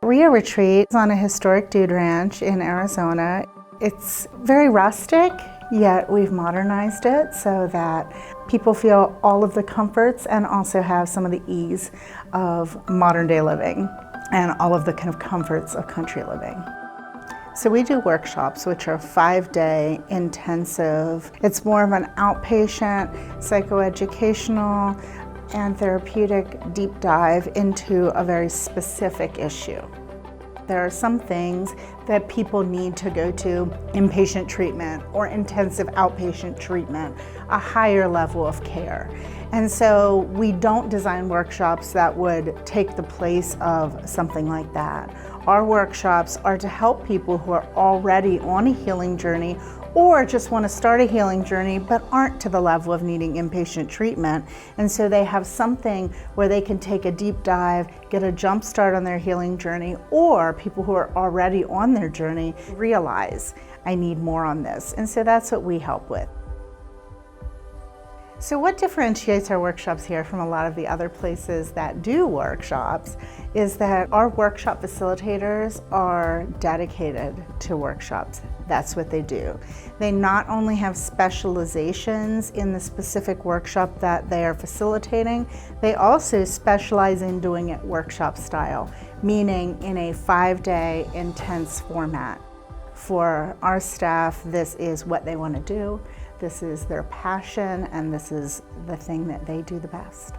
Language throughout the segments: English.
Rio Retreat is on a historic dude ranch in Arizona. It's very rustic, yet we've modernized it so that people feel all of the comforts and also have some of the ease of modern day living and all of the kind of comforts of country living. So we do workshops, which are 5-day intensive. It's more of an outpatient, psychoeducational, and therapeutic deep dive into a very specific issue. There are some things that people need to go to inpatient treatment or intensive outpatient treatment, a higher level of care. And so we don't design workshops that would take the place of something like that. Our workshops are to help people who are already on a healing journey or just want to start a healing journey but aren't to the level of needing inpatient treatment. And so they have something where they can take a deep dive, get a jump start on their healing journey, or people who are already on their journey realize, I need more on this. And so that's what we help with. So what differentiates our workshops here from a lot of the other places that do workshops is that our workshop facilitators are dedicated to workshops. That's what they do. They not only have specializations in the specific workshop that they are facilitating, they also specialize in doing it workshop style, meaning in a 5-day intense format. For our staff, this is what they want to do. This is their passion, and this is the thing that they do the best.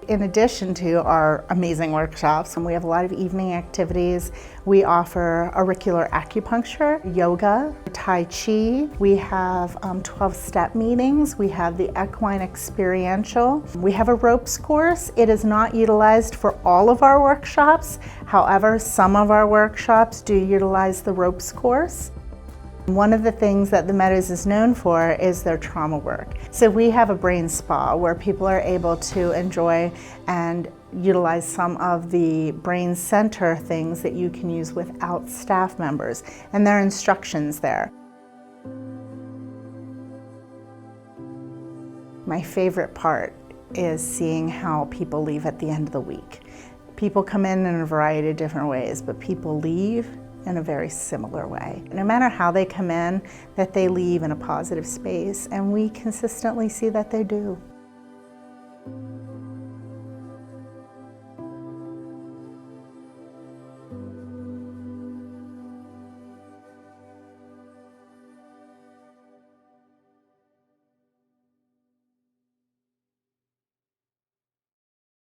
In addition to our amazing workshops, and we have a lot of evening activities, we offer auricular acupuncture, yoga, Tai Chi. We have 12-step meetings. We have the equine experiential. We have a ropes course. It is not utilized for all of our workshops. However, some of our workshops do utilize the ropes course. One of the things that the Meadows is known for is their trauma work. So we have a brain spa where people are able to enjoy and utilize some of the brain center things that you can use without staff members, and there are instructions there. My favorite part is seeing how people leave at the end of the week. People come in a variety of different ways, but people leave in a very similar way. No matter how they come in, that they leave in a positive space, and we consistently see that they do.